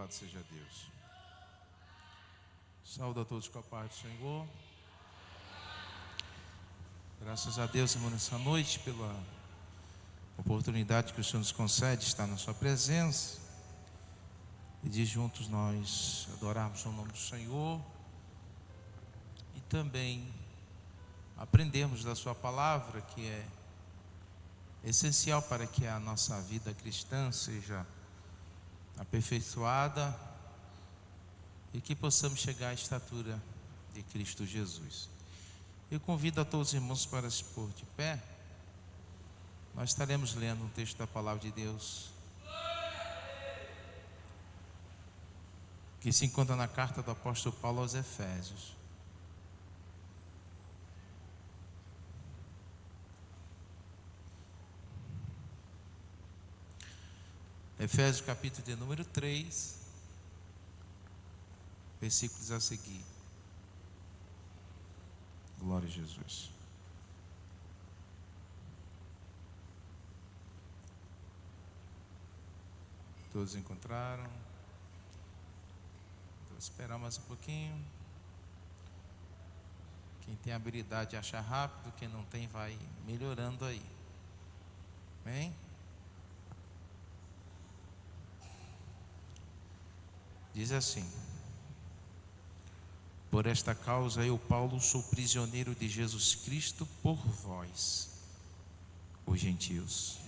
Louvado seja Deus. Saúdo a todos com a paz do Senhor. Graças a Deus, irmão, nessa noite, pela oportunidade que o Senhor nos concede de estar na sua presença e de juntos nós adorarmos o nome do Senhor e também aprendermos da sua palavra, que é essencial para que a nossa vida cristã seja aperfeiçoada e que possamos chegar à estatura de Cristo Jesus. Eu convido a todos os irmãos para se pôr de pé. Nós estaremos lendo um texto da palavra de Deus que se encontra na carta do apóstolo Paulo aos Efésios. Efésios capítulo de número 3, versículos a seguir. Glória a Jesus. Todos encontraram? Vou esperar mais um pouquinho. Quem tem habilidade de achar rápido, quem não tem vai melhorando aí. Amém? Diz assim: por esta causa eu, Paulo, sou prisioneiro de Jesus Cristo por vós, os gentios.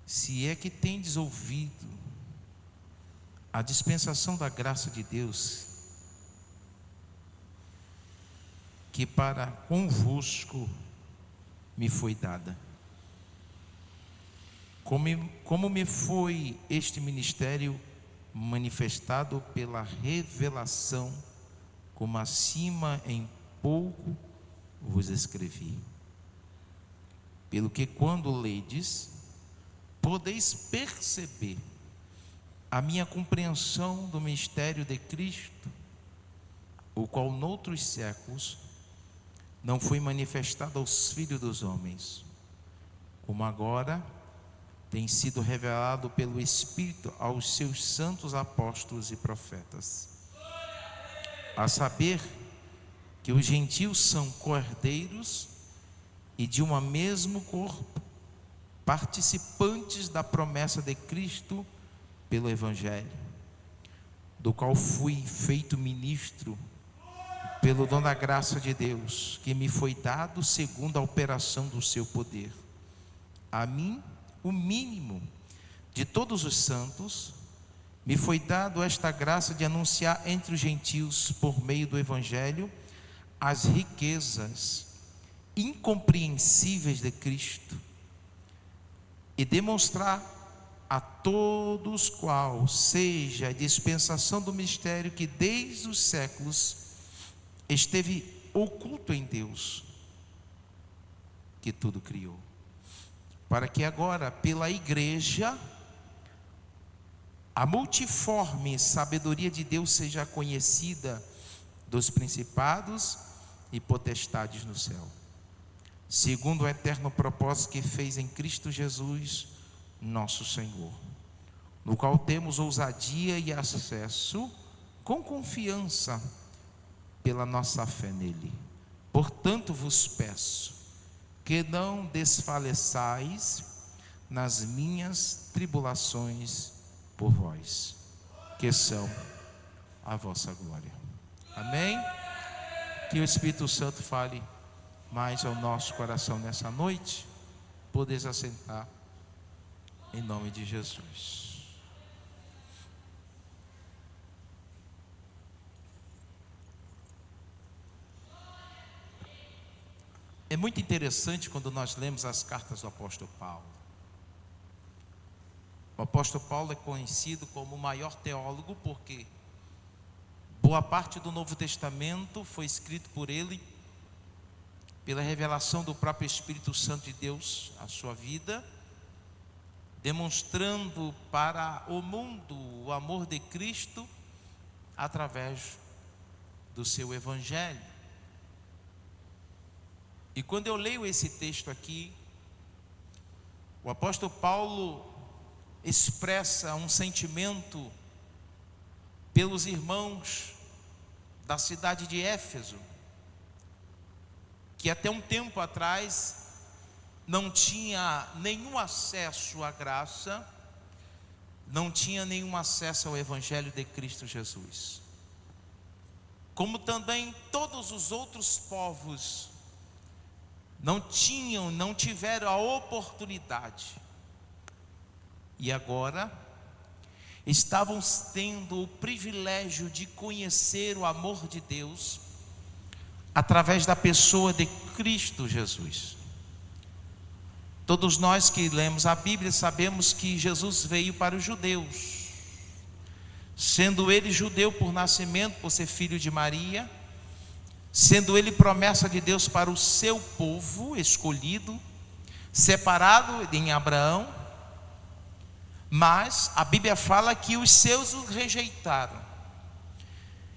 Se é que tendes ouvido a dispensação da graça de Deus, que para convosco me foi dada. Como me foi este ministério manifestado pela revelação, como acima em pouco vos escrevi. Pelo que quando ledes, podeis perceber a minha compreensão do mistério de Cristo, o qual noutros séculos não foi manifestado aos filhos dos homens, como agora tem sido revelado pelo Espírito aos seus santos apóstolos e profetas, a saber que os gentios são cordeiros e de um mesmo corpo, participantes da promessa de Cristo pelo Evangelho, do qual fui feito ministro pelo dom da graça de Deus, que me foi dado segundo a operação do seu poder. A mim, o mínimo de todos os santos, me foi dado esta graça de anunciar entre os gentios, por meio do Evangelho, as riquezas incompreensíveis de Cristo, e demonstrar a todos qual seja a dispensação do mistério que desde os séculos esteve oculto em Deus, que tudo criou, para que agora pela igreja a multiforme sabedoria de Deus seja conhecida dos principados e potestades no céu, segundo o eterno propósito que fez em Cristo Jesus nosso Senhor, no qual temos ousadia e acesso com confiança pela nossa fé nele. Portanto vos peço que não desfaleçais nas minhas tribulações por vós, que são a vossa glória. Amém? Que o Espírito Santo fale mais ao nosso coração nessa noite. Podeis assentar em nome de Jesus. É muito interessante quando nós lemos as cartas do apóstolo Paulo. O apóstolo Paulo é conhecido como o maior teólogo porque boa parte do Novo Testamento foi escrito por ele, pela revelação do próprio Espírito Santo de Deus à sua vida, demonstrando para o mundo o amor de Cristo através do seu Evangelho. E quando eu leio esse texto aqui, o apóstolo Paulo, expressa um sentimento pelos irmãos da cidade de Éfeso, que até um tempo atrás não tinha nenhum acesso à graça, não tinha nenhum acesso ao Evangelho de Cristo Jesus. Como também todos os outros povos não tiveram a oportunidade. E agora estavam tendo o privilégio de conhecer o amor de Deus através da pessoa de Cristo Jesus. Todos nós que lemos a Bíblia sabemos que Jesus veio para os judeus, sendo ele judeu por nascimento, por ser filho de Maria, sendo ele promessa de Deus para o seu povo escolhido, separado em Abraão. Mas a Bíblia fala que os seus o rejeitaram,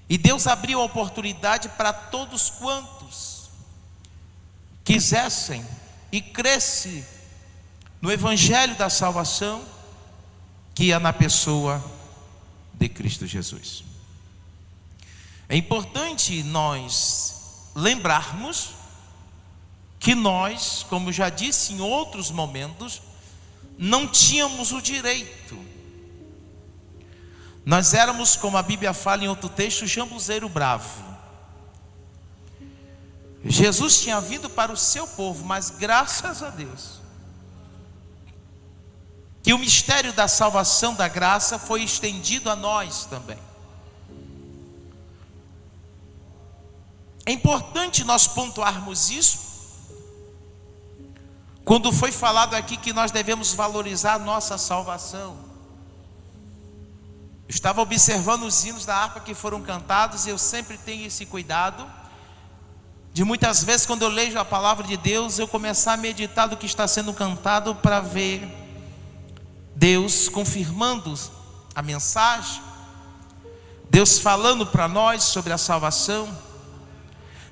e Deus abriu a oportunidade para todos quantos quisessem e crescem no Evangelho da salvação, que é na pessoa de Cristo Jesus. É importante nós lembrarmos que nós, como já disse em outros momentos, não tínhamos o direito. Nós éramos, como a Bíblia fala em outro texto, jambuzeiro bravo. Jesus tinha vindo para o seu povo, mas graças a Deus que o mistério da salvação, da graça, foi estendido a nós também. É importante nós pontuarmos isso, quando foi falado aqui que nós devemos valorizar a nossa salvação. Eu estava observando os hinos da harpa que foram cantados, e eu sempre tenho esse cuidado de muitas vezes, quando eu leio a palavra de Deus, eu começar a meditar do que está sendo cantado, para ver Deus confirmando a mensagem, Deus falando para nós sobre a salvação,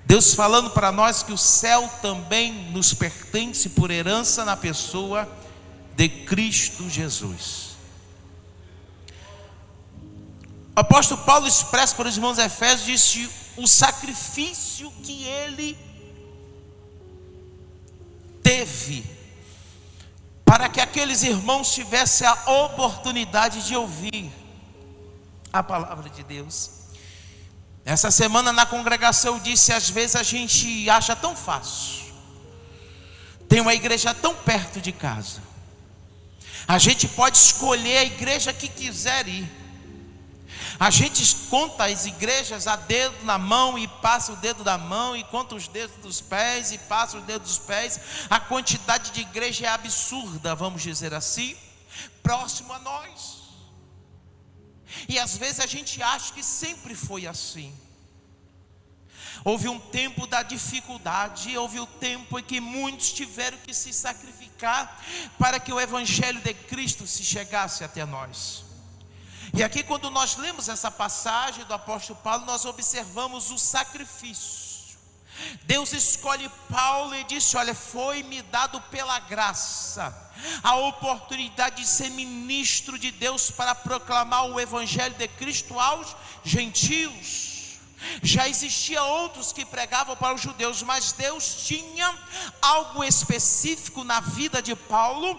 Deus falando para nós que o céu também nos pertence por herança na pessoa de Cristo Jesus. O apóstolo Paulo expressa para os irmãos Efésios, disse o sacrifício que ele teve para que aqueles irmãos tivessem a oportunidade de ouvir a palavra de Deus. Essa semana na congregação eu disse: às vezes a gente acha tão fácil, tem uma igreja tão perto de casa, a gente pode escolher a igreja que quiser ir. A gente conta as igrejas a dedo na mão, e passa o dedo da mão, e conta os dedos dos pés, e passa os dedos dos pés. A quantidade de igreja é absurda, vamos dizer assim, próximo a nós. E às vezes a gente acha que sempre foi assim. Houve um tempo da dificuldade, houve o tempo em que muitos tiveram que se sacrificar para que o Evangelho de Cristo se chegasse até nós. E aqui, quando nós lemos essa passagem do apóstolo Paulo, nós observamos o sacrifício. Deus escolhe Paulo e disse: olha, foi-me dado pela graça a oportunidade de ser ministro de Deus para proclamar o Evangelho de Cristo aos gentios. Já existia outros que pregavam para os judeus, mas Deus tinha algo específico na vida de Paulo.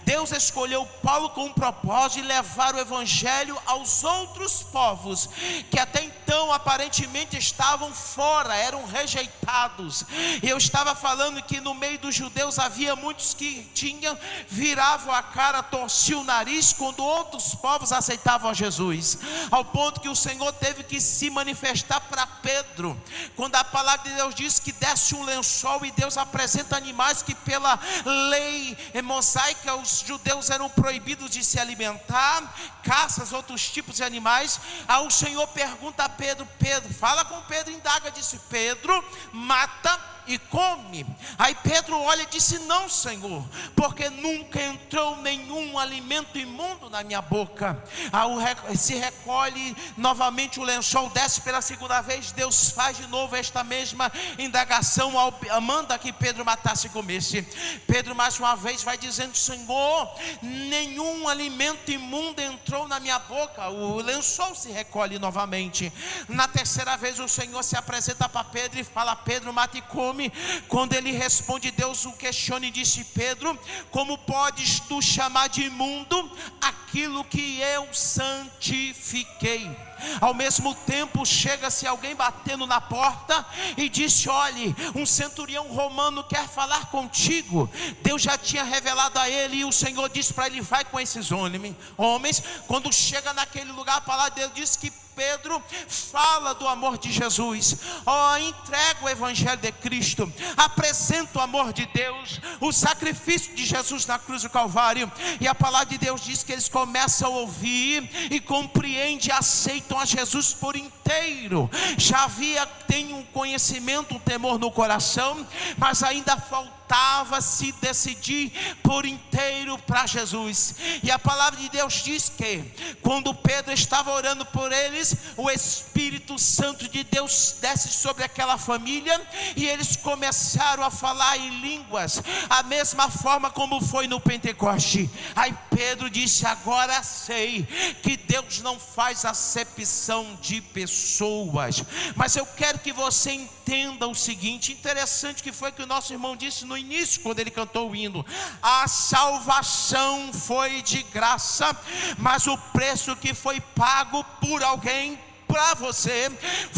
Deus escolheu Paulo com um propósito de levar o Evangelho aos outros povos, que até então aparentemente estavam fora, eram rejeitados. E eu estava falando que no meio dos judeus havia muitos que viravam a cara, torciam o nariz quando outros povos aceitavam a Jesus, ao ponto que o Senhor teve que se manifestar para Pedro, quando a palavra de Deus diz que desce um lençol e Deus apresenta animais que pela lei mosaica os judeus eram proibidos de se alimentar, caças, outros tipos de animais. Aí o Senhor pergunta a Pedro: Pedro, fala com Pedro, indaga, disse: Pedro, mata e come. Aí Pedro olha e disse: não, Senhor, porque nunca entrou nenhum alimento imundo na minha boca. Aí se recolhe novamente o lençol, desce pela segunda vez. Deus faz de novo esta mesma indagação, manda que Pedro matasse e comesse. Pedro mais uma vez vai dizendo: Senhor, nenhum alimento imundo entrou na minha boca. O lençol se recolhe novamente. Na terceira vez o Senhor se apresenta para Pedro e fala: Pedro, mata e come. Quando ele responde, Deus o questiona e disse: Pedro, como podes tu chamar de imundo aquilo que eu santifiquei? Ao mesmo tempo chega-se alguém batendo na porta e disse: olhe, um centurião romano quer falar contigo. Deus já tinha revelado a ele, e o Senhor disse para ele: vai com esses homens. Quando chega naquele lugar, a palavra de Deus diz que Pedro fala do amor de Jesus, entrega o evangelho de Cristo, apresenta o amor de Deus, o sacrifício de Jesus na cruz do Calvário. E a palavra de Deus diz que eles começam a ouvir e compreendem e aceitam a Jesus por inteiro. Já tem um conhecimento, um temor no coração, mas ainda faltava se decidir por inteiro para Jesus. E a palavra de Deus diz que quando Pedro estava orando por eles, o Espírito Santo de Deus desce sobre aquela família e eles começaram a falar em línguas, a mesma forma como foi no Pentecoste. Aí Pedro disse: agora sei que Deus não faz acepção de pessoas. Mas eu quero que você entenda o seguinte, interessante, que foi que o nosso irmão disse no início, quando ele cantou o hino: a salvação foi de graça, mas o preço que foi pago por alguém, para você,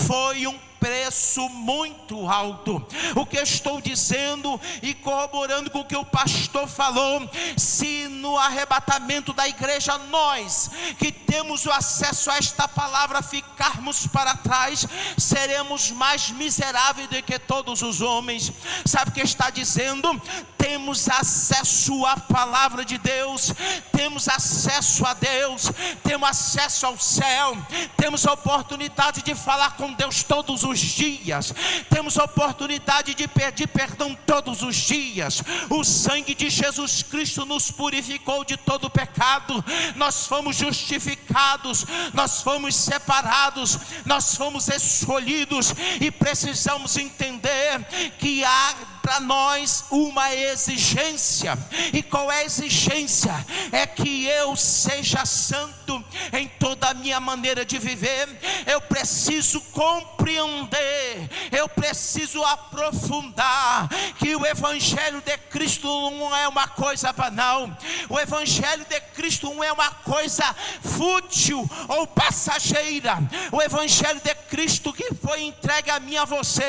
foi um preço muito alto. O que eu estou dizendo e corroborando com o que o pastor falou: se no arrebatamento da igreja nós que temos o acesso a esta palavra ficarmos para trás, seremos mais miseráveis do que todos os homens. Sabe o que está dizendo? Temos acesso à palavra de Deus, temos acesso a Deus, temos acesso ao céu, temos a oportunidade de falar com Deus todos os dias, temos a oportunidade de pedir perdão todos os dias. O sangue de Jesus Cristo nos purificou de todo pecado, nós fomos justificados, nós fomos separados, nós fomos escolhidos, e precisamos entender que há para nós uma exigência. E qual é a exigência? É que eu seja santo em toda a minha maneira de viver. Eu preciso compreender, eu preciso aprofundar que o evangelho de Cristo não é uma coisa banal, o evangelho de Cristo não é uma coisa fútil ou passageira. O evangelho de Cristo que foi entregue a mim e a você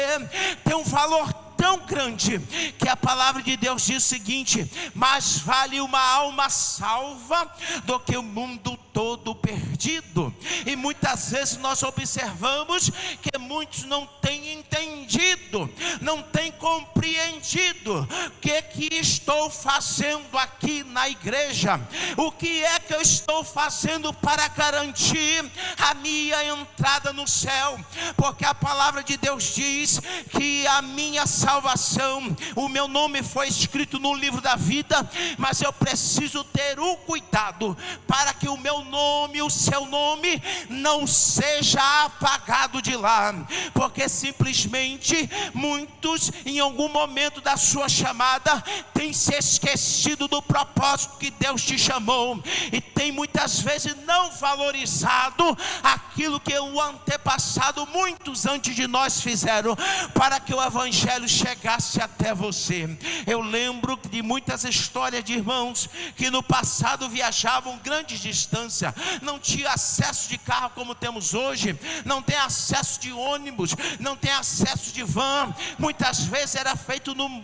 tem um valor tão grande que a palavra de Deus diz o seguinte: mais vale uma alma salva do que o mundo todo perdido. E muitas vezes nós observamos que muitos não têm entendido, não têm compreendido o que estou fazendo aqui na igreja, o que é que eu estou fazendo para garantir a minha entrada no céu. Porque a palavra de Deus diz que a minha salvação, o meu nome foi escrito no livro da vida, mas eu preciso ter o cuidado para que o meu nome, o seu nome, não seja apagado de lá, porque simplesmente muitos em algum momento da sua chamada têm se esquecido do propósito que Deus te chamou, e tem muitas vezes não valorizado aquilo que o antepassado, muitos antes de nós, fizeram para que o evangelho chegasse até você. Eu lembro de muitas histórias de irmãos que no passado viajavam grandes distâncias, não tinha acesso de carro como temos hoje, não tem acesso de ônibus, não tem acesso de van, muitas vezes era feito num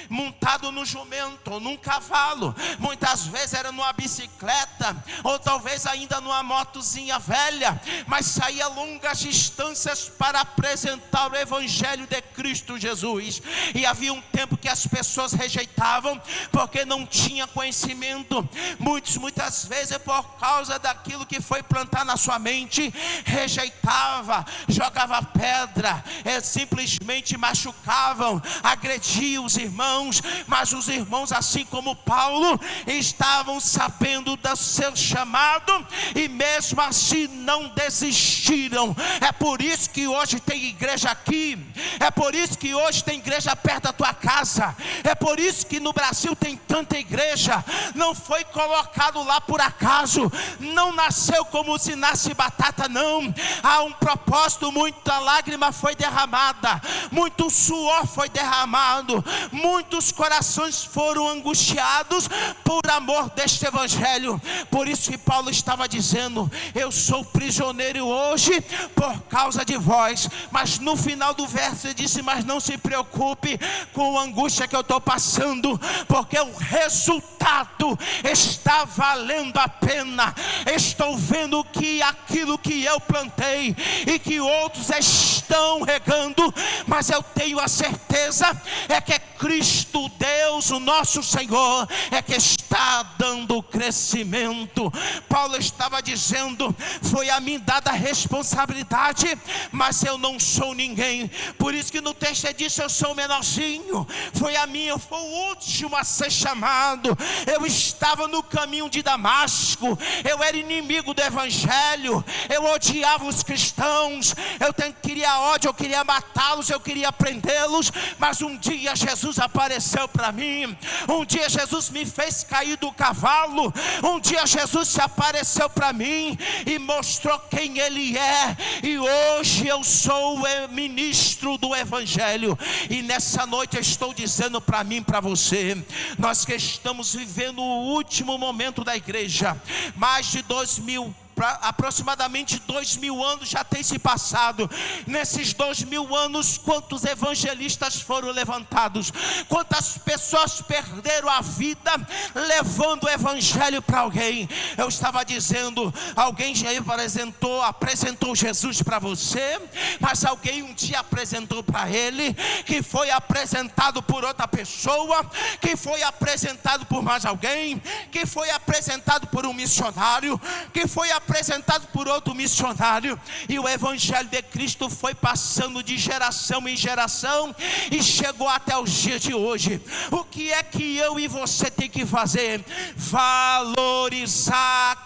montado no jumento, ou num cavalo, muitas vezes era numa bicicleta, ou talvez ainda numa motozinha velha, mas saía longas distâncias para apresentar o Evangelho de Cristo Jesus. E havia um tempo que as pessoas rejeitavam, porque não tinha conhecimento. Muitas vezes, por causa daquilo que foi plantar na sua mente, rejeitava, jogava pedra, simplesmente machucavam, agrediam os irmãos. Mas os irmãos, assim como Paulo, estavam sabendo do seu chamado, e mesmo assim não desistiram. É por isso que hoje tem igreja aqui, é por isso que hoje tem igreja perto da tua casa, é por isso que no Brasil tem tanta igreja. Não foi colocado lá por acaso, não nasceu como se nasce batata, não. Há um propósito, muita lágrima foi derramada, muito suor foi derramado, muitos corações foram angustiados por amor deste Evangelho. Por isso que Paulo estava dizendo: eu sou prisioneiro hoje por causa de vós. Mas no final do verso ele disse: mas não se preocupe com a angústia que eu estou passando, porque o resultado está valendo a pena. Estou vendo que aquilo que eu plantei e que outros estão regando, mas eu tenho a certeza é que é Cristo Deus, o nosso Senhor, é que está dando crescimento. Paulo estava dizendo: foi a mim dada a responsabilidade, mas eu não sou ninguém. Por isso que no texto ele disse: eu sou o menorzinho. Foi a mim, eu fui o último a ser chamado. Eu estava no caminho de Damasco, eu era inimigo do Evangelho, eu odiava os cristãos, eu queria ódio, eu queria matá-los, eu queria prendê-los. Mas um dia Jesus apareceu para mim, um dia Jesus me fez cair do cavalo, um dia Jesus se apareceu para mim e mostrou quem Ele é. E hoje eu sou ministro do Evangelho. E nessa noite eu estou dizendo para mim, para você, nós que estamos vivendo o último momento da igreja, mais de 2000, aproximadamente 2000 anos já tem se passado. Nesses 2000 anos, quantos evangelistas foram levantados, quantas pessoas perderam a vida levando o Evangelho para alguém. Eu estava dizendo, alguém já apresentou Jesus para você, mas alguém um dia apresentou para ele, que foi apresentado por outra pessoa, que foi apresentado por mais alguém, que foi apresentado por um missionário, que foi apresentado por outro missionário. E o Evangelho de Cristo foi passando de geração em geração e chegou até os dias de hoje. O que é que eu e você tem que fazer? Valorizar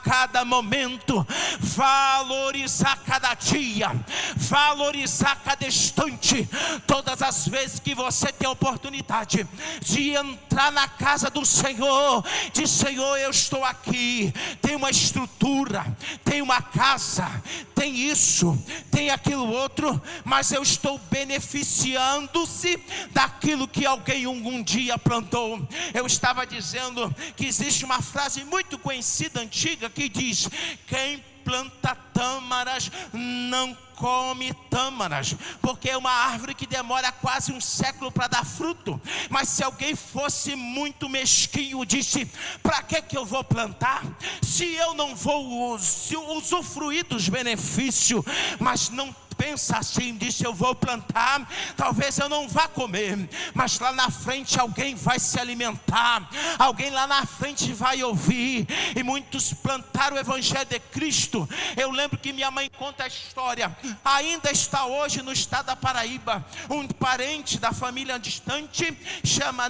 cada momento, valorizar cada dia, valorizar cada instante. Todas as vezes que você tem a oportunidade de entrar na casa do Senhor, diz: Senhor, eu estou aqui, tem uma estrutura, tem uma casa, tem isso, tem aquilo outro, mas eu estou beneficiando-se daquilo que alguém um dia plantou. Eu estava dizendo que existe uma frase muito conhecida, antiga, que diz: quem planta tâmaras não come tâmaras, porque é uma árvore que demora quase um século para dar fruto. Mas se alguém fosse muito mesquinho, disse: para que eu vou plantar, se eu não vou usufruir dos benefícios? Mas não pensa assim, disse: eu vou plantar, talvez eu não vá comer, mas lá na frente alguém vai se alimentar, alguém lá na frente vai ouvir. E muitos plantaram o Evangelho de Cristo. Eu lembro que minha mãe conta a história, ainda está hoje no estado da Paraíba, um parente da família distante,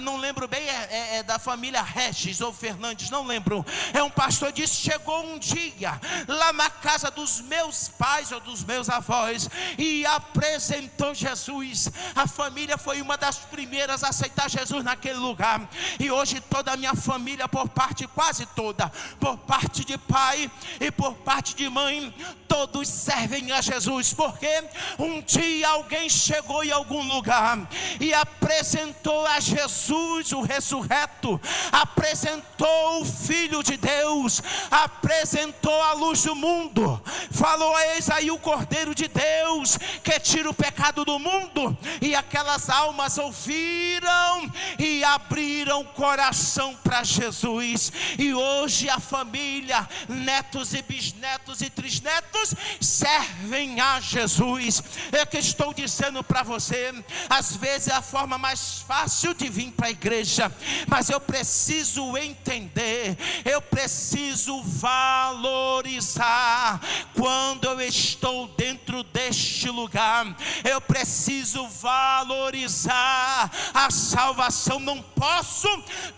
não lembro bem, é da família Regis ou Fernandes, não lembro, é um pastor, disse: chegou um dia lá na casa dos meus pais ou dos meus avós e apresentou Jesus. A família foi uma das primeiras a aceitar Jesus naquele lugar. E hoje toda a minha família, por parte, quase toda, por parte de pai e por parte de mãe, todos servem a Jesus. Porque um dia alguém chegou em algum lugar e apresentou apresentou a Jesus, o ressurreto, apresentou o Filho de Deus, apresentou a luz do mundo, falou: eis aí o Cordeiro de Deus, que tira o pecado do mundo. E aquelas almas ouviram e abriram o coração para Jesus. E hoje a família, netos e bisnetos e trisnetos, servem a Jesus. É que estou dizendo para você, às vezes é a forma mais fácil de vir para a igreja, mas eu preciso entender, eu preciso valorizar quando eu estou dentro deste lugar. Eu preciso valorizar a salvação. Não posso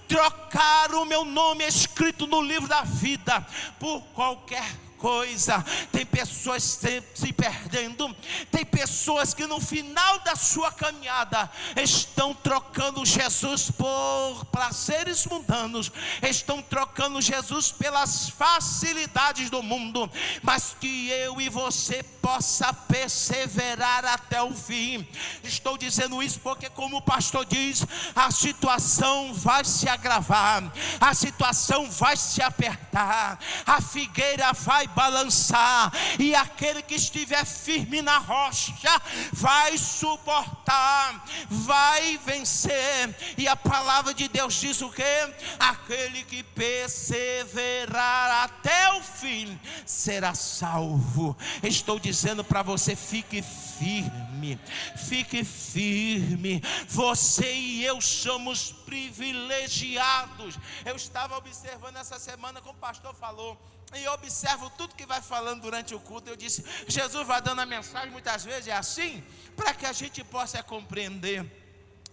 trocar o meu nome escrito no livro da vida por qualquer coisa. Tem pessoas se perdendo, tem pessoas que no final da sua caminhada estão trocando Jesus por prazeres mundanos, estão trocando Jesus pelas facilidades do mundo. Mas que eu e você possa perseverar até o fim. Estou dizendo isso porque, como o pastor diz, a situação vai se agravar, a situação vai se apertar, a figueira vai balançar, e aquele que estiver firme na rocha vai suportar, vai vencer. E a palavra de Deus diz o quê? Aquele que perseverar até o fim será salvo. Estou dizendo para você: fique firme, fique firme. Você e eu somos privilegiados. Eu estava observando essa semana, como o pastor falou, e eu observo tudo que vai falando durante o culto. Eu disse: Jesus vai dando a mensagem, muitas vezes é assim, para que a gente possa compreender.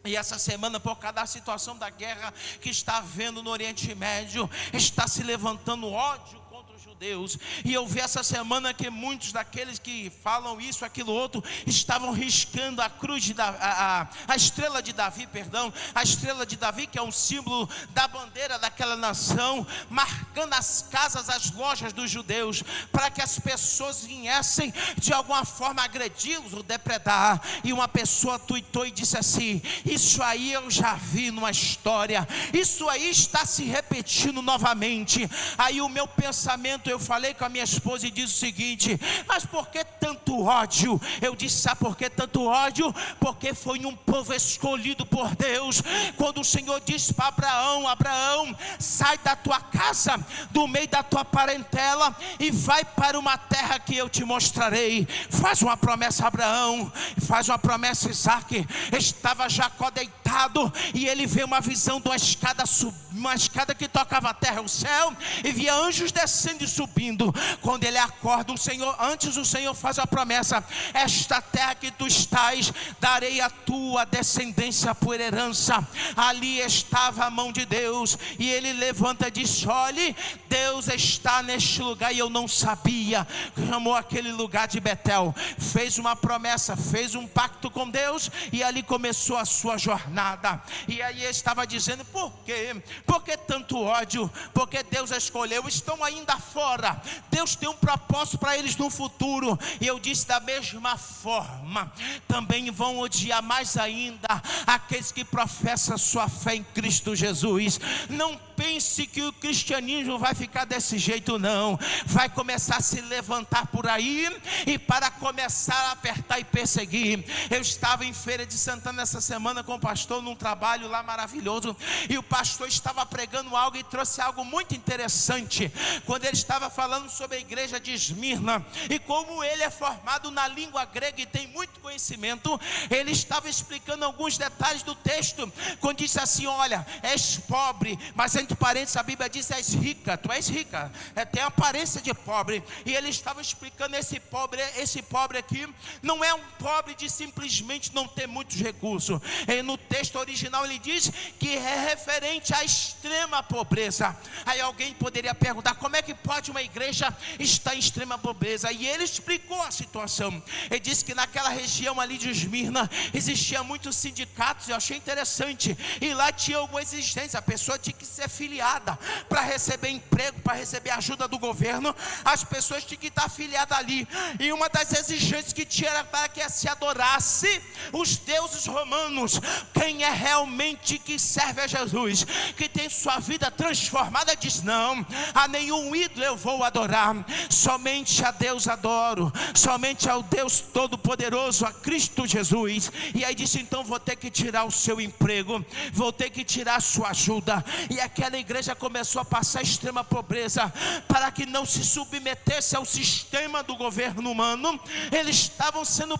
E essa semana, por causa da situação da guerra que está havendo no Oriente Médio, está se levantando ódio contra os judeus. E eu vi essa semana que muitos daqueles que falam isso, aquilo, outro, estavam riscando a cruz de Davi, a estrela de Davi, perdão, a estrela de Davi, que é um símbolo da bandeira daquela nação, marcando as casas, as lojas dos judeus, para que as pessoas viessem de alguma forma agredi-los ou depredar. E uma pessoa tuitou e disse assim: isso aí eu já vi numa história, isso aí está se repetindo novamente. Aí o meu pensamento, eu falei com a minha esposa e disse o seguinte: mas por que tanto ódio? Eu disse: sabe por que tanto ódio? Porque foi um povo escolhido por Deus. Quando o Senhor disse para Abraão: Abraão, sai da tua casa, do meio da tua parentela, e vai para uma terra que eu te mostrarei. Faz uma promessa a Abraão, faz uma promessa a Isaque. Estava Jacó deitado, e ele vê uma visão de uma escada que tocava a terra e o céu, e via anjos descendo e subindo. Quando ele acorda, o Senhor faz a promessa: esta terra que tu estás, darei a tua descendência por herança. Ali estava a mão de Deus, e ele levanta e diz: olhe, Deus está neste lugar, e eu não sabia. Chamou aquele lugar de Betel, fez uma promessa, fez um pacto com Deus, e ali começou a sua jornada. E aí ele estava dizendo: por quê? Por que tanto ódio? Porque Deus escolheu, estão ainda fora, Deus tem um propósito para eles no futuro. E eu disse: da mesma forma, também vão odiar mais ainda aqueles que professam sua fé em Cristo Jesus. Não pense que o cristianismo vai ficar desse jeito, não. Vai começar a se levantar por aí, e para começar a apertar e perseguir. Eu estava em Feira de Santana essa semana com o pastor, num trabalho lá maravilhoso, e o pastor estava pregando algo e trouxe algo muito interessante, quando ele estava falando sobre a igreja de Esmirna, e como ele é formado na língua grega e tem muito conhecimento, ele estava explicando alguns detalhes do texto, quando disse assim: olha, és pobre, mas entre parênteses a Bíblia diz: és rica, tu és rica, tem aparência de pobre. E ele estava explicando: esse pobre aqui não é um pobre de simplesmente não ter muitos recursos. E no texto original ele diz que é referente à extrema pobreza. Aí alguém poderia perguntar: como é que pode uma igreja estar em extrema pobreza? E ele explicou a situação. Ele disse que naquela região ali de Esmirna existia muitos sindicatos. Eu achei interessante. E lá tinha alguma exigência: a pessoa tinha que ser filiada para receber emprego, para receber ajuda do governo. As pessoas tinham que estar filiadas ali. E uma das exigências que tinha era para que se adorasse os deuses romanos. Quem é realmente que serve a Jesus, que tem sua vida transformada, diz: não, a nenhum ídolo eu vou adorar, somente a Deus adoro, somente ao Deus Todo-Poderoso, a Cristo Jesus. E aí disse: então vou ter que tirar o seu emprego, vou ter que tirar a sua ajuda. E aquela igreja começou a passar extrema pobreza, para que não se submetesse ao sistema do governo humano. Eles estavam sendo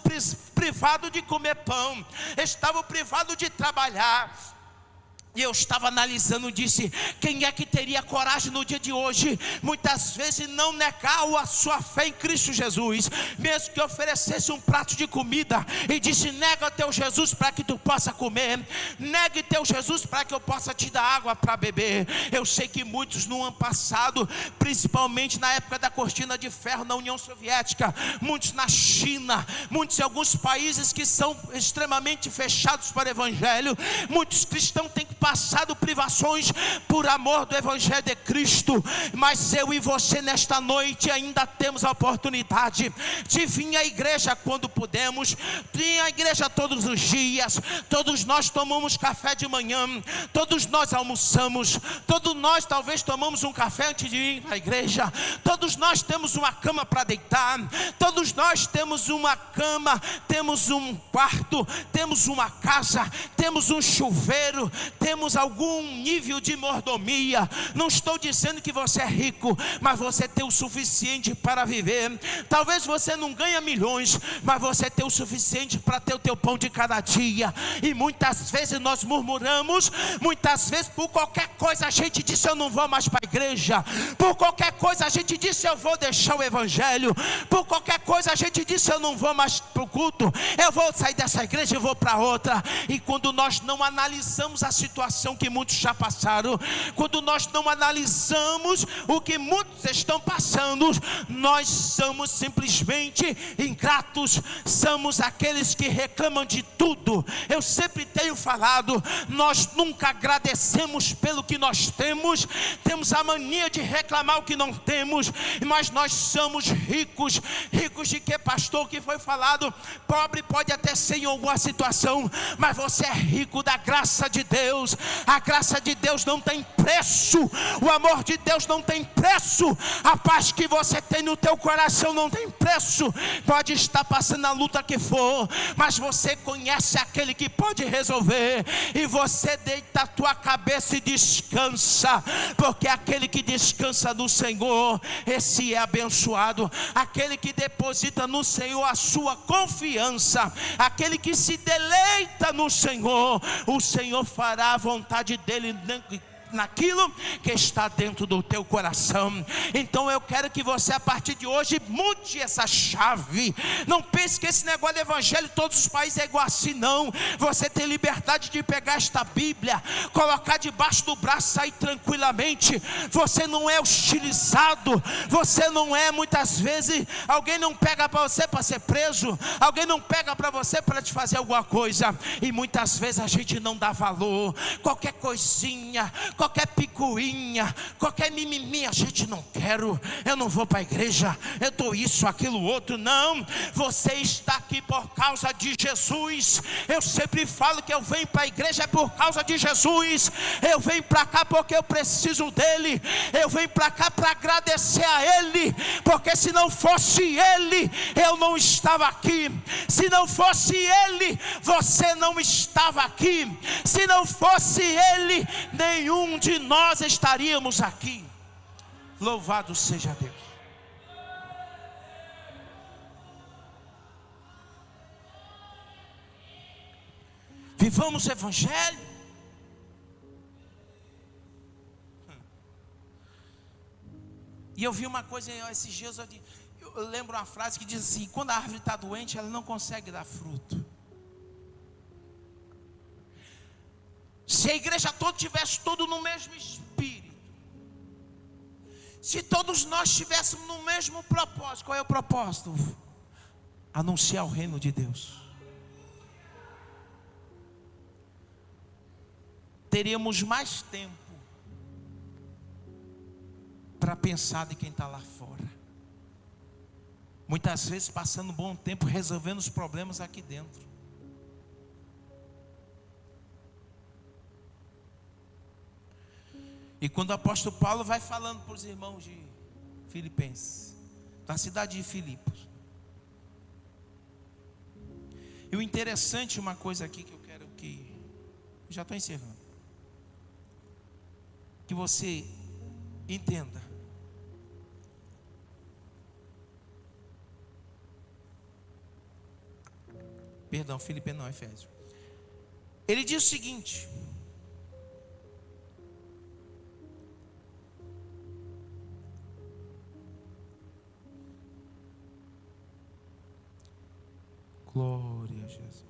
privados de comer pão, estavam privados de trabalhar. E eu estava analisando, disse: quem é que teria coragem no dia de hoje, muitas vezes, não negar a sua fé em Cristo Jesus, mesmo que oferecesse um prato de comida e disse: nega teu Jesus para que tu possa comer, negue teu Jesus para que eu possa te dar água para beber. Eu sei que muitos no ano passado, principalmente na época da cortina de ferro na União Soviética, muitos na China, muitos em alguns países que são extremamente fechados para o evangelho, muitos cristãos têm que passado privações por amor do evangelho de Cristo. Mas eu e você nesta noite ainda temos a oportunidade de vir à igreja quando podemos, vir à igreja todos os dias. Todos nós tomamos café de manhã, todos nós almoçamos, todos nós talvez tomamos um café antes de ir à igreja, todos nós temos uma cama para deitar, todos nós temos uma cama, temos um quarto, temos uma casa, temos um chuveiro, temos algum nível de mordomia. Não estou dizendo que você é rico, mas você tem o suficiente para viver. Talvez você não ganhe milhões, mas você tem o suficiente para ter o teu pão de cada dia. E muitas vezes nós murmuramos, muitas vezes por qualquer coisa a gente diz: eu não vou mais para a igreja. Por qualquer coisa a gente diz: eu vou deixar o evangelho. Por qualquer coisa a gente diz: eu não vou mais para o culto, eu vou sair dessa igreja e vou para outra. E quando nós não analisamos a situação que muitos já passaram, quando nós não analisamos o que muitos estão passando, nós somos simplesmente ingratos, somos aqueles que reclamam de tudo. Eu sempre tenho falado, nós nunca agradecemos pelo que nós temos, temos a mania de reclamar o que não temos. Mas nós somos ricos. Ricos de quê, pastor? Que foi falado, pobre pode até ser em alguma situação, mas você é rico da graça de Deus. A graça de Deus não tem preço, o amor de Deus não tem preço, a paz que você tem no teu coração não tem preço. Pode estar passando a luta que for, mas você conhece aquele que pode resolver, e você deita a tua cabeça e descansa, porque aquele que descansa no Senhor, esse é abençoado. Aquele que deposita no Senhor a sua confiança, aquele que se deleita no Senhor, o Senhor fará a vontade dele naquilo que está dentro do teu coração. Então eu quero que você, a partir de hoje, mude essa chave. Não pense que esse negócio de evangelho em todos os países é igual assim, não. Você tem liberdade de pegar esta Bíblia, colocar debaixo do braço e sair tranquilamente. Você não é hostilizado, você não é, muitas vezes, alguém não pega para você para ser preso, alguém não pega para você para te fazer alguma coisa. E muitas vezes a gente não dá valor, qualquer coisinha, qualquer picuinha, qualquer mimimi, a gente não quero, eu não vou para a igreja, eu estou isso, aquilo, outro. Não, você está aqui por causa de Jesus. Eu sempre falo que eu venho para a igreja é por causa de Jesus. Eu venho para cá porque eu preciso dele, eu venho para cá para agradecer a ele, porque se não fosse ele, eu não estava aqui. Se não fosse ele, você não estava aqui. Se não fosse ele, nenhum de nós estaríamos aqui. Louvado seja Deus. Vivamos o evangelho. E eu vi uma coisa esses dias, eu lembro uma frase que diz assim: quando a árvore está doente, ela não consegue dar fruto. Se a igreja toda tivesse tudo no mesmo espírito, Se todos nós estivéssemos no mesmo propósito, qual é o propósito? Anunciar o reino de Deus. Teríamos mais tempo para pensar de quem está lá fora. Muitas vezes passando um bom tempo resolvendo os problemas aqui dentro. E quando o apóstolo Paulo vai falando para os irmãos de Filipenses, da cidade de Filipos. E o interessante, uma coisa aqui que eu quero que... já estou encerrando. Que você entenda. Perdão, Filipe não, Efésio. Ele diz o seguinte: glória a Jesus.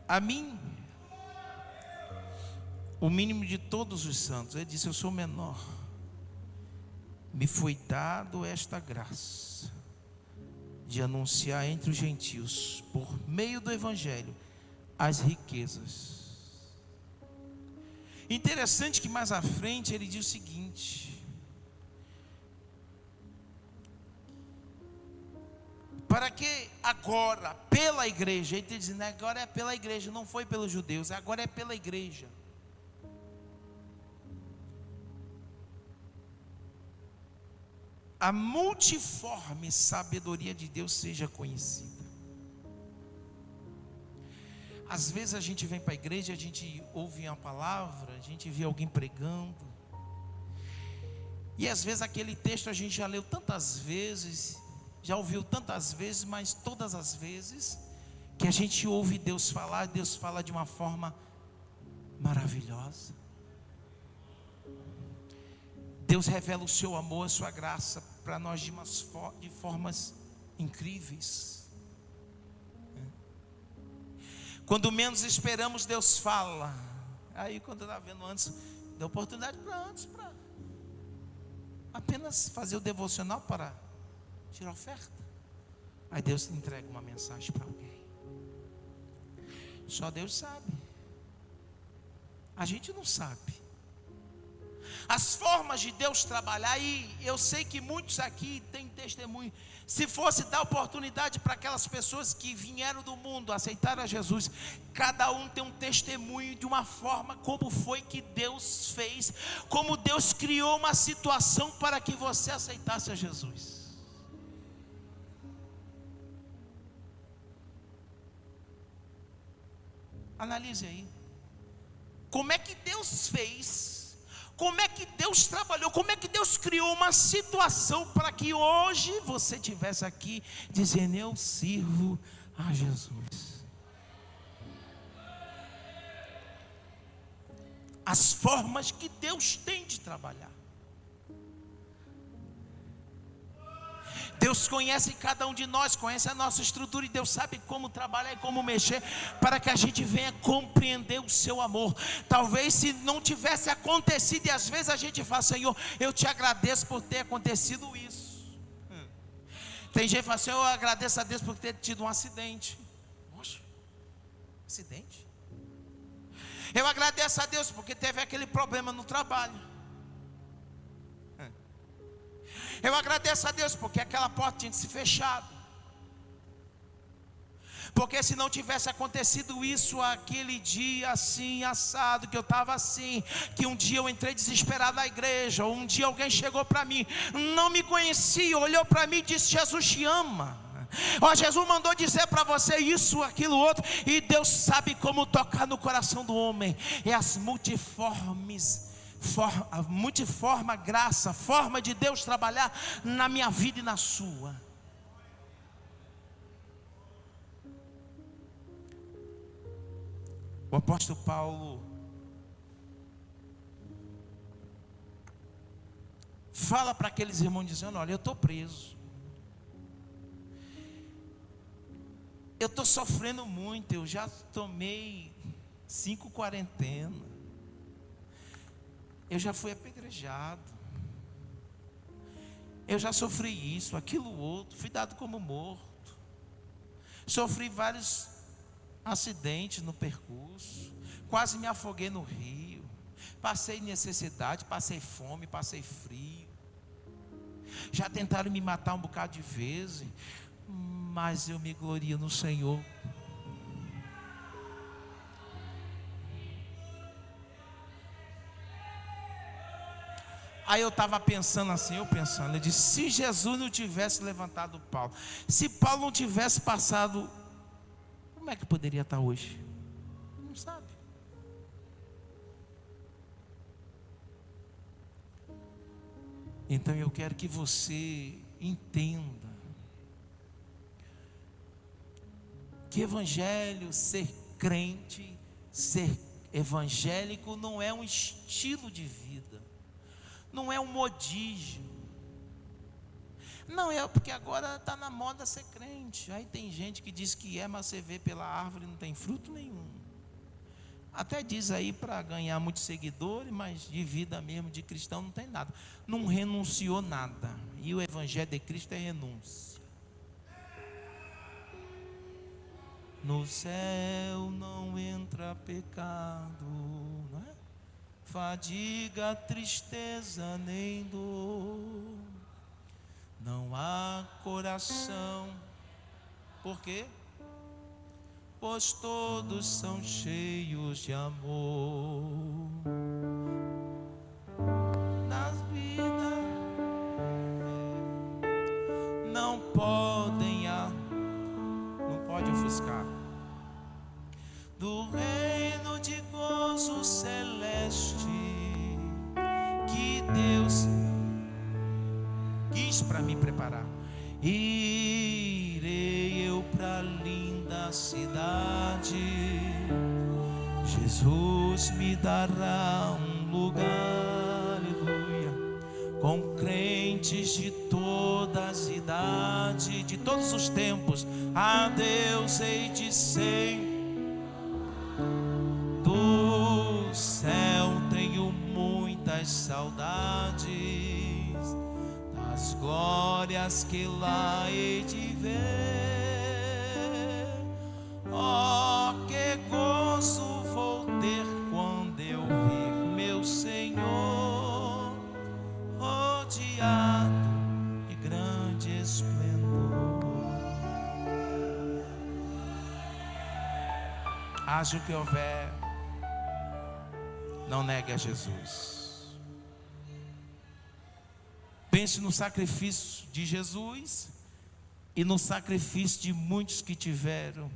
A mim, o mínimo de todos os santos, ele disse: eu sou menor. Me foi dado esta graça de anunciar entre os gentios, por meio do evangelho, as riquezas. Interessante que mais à frente ele diz o seguinte: para que agora, pela igreja, ele está dizendo, agora é pela igreja, não foi pelos judeus, agora é pela igreja. A multiforme sabedoria de Deus seja conhecida. Às vezes a gente vem para a igreja, a gente ouve uma palavra, a gente vê alguém pregando, e às vezes aquele texto a gente já leu tantas vezes, já ouviu tantas vezes, mas todas as vezes que a gente ouve Deus fala de uma forma maravilhosa. Deus revela o seu amor, a sua graça para nós de formas incríveis. Quando menos esperamos, Deus fala. Aí quando eu estava vendo antes, deu oportunidade para apenas fazer o devocional para tirar oferta. Aí Deus entrega uma mensagem para alguém. Só Deus sabe. A gente não sabe. As formas de Deus trabalhar, e eu sei que muitos aqui têm testemunho. Se fosse dar oportunidade para aquelas pessoas que vieram do mundo, aceitaram a Jesus, cada um tem um testemunho de uma forma como foi que Deus fez, como Deus criou uma situação para que você aceitasse a Jesus. Analise aí. Como é que Deus fez? Como é que Deus trabalhou? Como é que Deus criou uma situação para que hoje você estivesse aqui dizendo: eu sirvo a Jesus? As formas que Deus tem de trabalhar. Deus conhece cada um de nós, conhece a nossa estrutura, e Deus sabe como trabalhar e como mexer, para que a gente venha compreender o seu amor. Talvez se não tivesse acontecido, e às vezes a gente fala: Senhor, eu te agradeço por ter acontecido isso. Tem gente que fala assim: eu agradeço a Deus por ter tido um acidente. Poxa, acidente? Eu agradeço a Deus porque teve aquele problema no trabalho. Eu agradeço a Deus porque aquela porta tinha que ser fechada. Porque se não tivesse acontecido isso, aquele dia assim, assado, que eu estava assim, que um dia eu entrei desesperado na igreja, ou um dia alguém chegou para mim, não me conhecia, olhou para mim e disse: Jesus te ama. Ó, Jesus mandou dizer para você isso, aquilo, outro. E Deus sabe como tocar no coração do homem. É as multiforme graça, forma de Deus trabalhar na minha vida e na sua. O apóstolo Paulo fala para aqueles irmãos dizendo: olha, eu estou preso, eu estou sofrendo muito, eu já tomei 5 quarentenas. Eu já fui apedrejado. Eu já sofri isso, aquilo outro, fui dado como morto. Sofri vários acidentes no percurso, quase me afoguei no rio, passei necessidade, passei fome, passei frio. Já tentaram me matar um bocado de vezes, mas eu me glorio no Senhor. Aí eu estava pensando assim, eu disse, se Jesus não tivesse levantado Paulo, se Paulo não tivesse passado, como é que poderia estar hoje? Não sabe. Então eu quero que você entenda que evangelho, ser crente, ser evangélico não é um estilo de vida. Não é um modismo. Não é porque agora está na moda ser crente. Aí tem gente que diz que é, mas você vê pela árvore não tem fruto nenhum. Até diz aí para ganhar muitos seguidores, mas de vida mesmo de cristão não tem nada. Não renunciou nada. E o evangelho de Cristo é renúncia. No céu não entra pecado, não é? Fadiga, tristeza, nem dor. Não há coração. Por quê? Pois todos são cheios de amor. Nas vidas não pode ofuscar. Do reino de gozo celeste que Deus quis para me preparar. Irei eu para a linda cidade, Jesus me dará um lugar, aleluia, com crentes de todas as idades, de todos os tempos. A Deus hei de sempre. Do céu tenho muitas saudades, das glórias que lá hei de ver. Oh, que gozo vou ter quando eu vir meu Senhor, rodeado de grande esplendor. Haja o que houver, não negue a Jesus. Pense no sacrifício de Jesus e no sacrifício de muitos que tiveram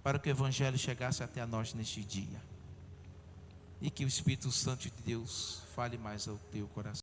para que o evangelho chegasse até nós neste dia. E que o Espírito Santo de Deus fale mais ao teu coração.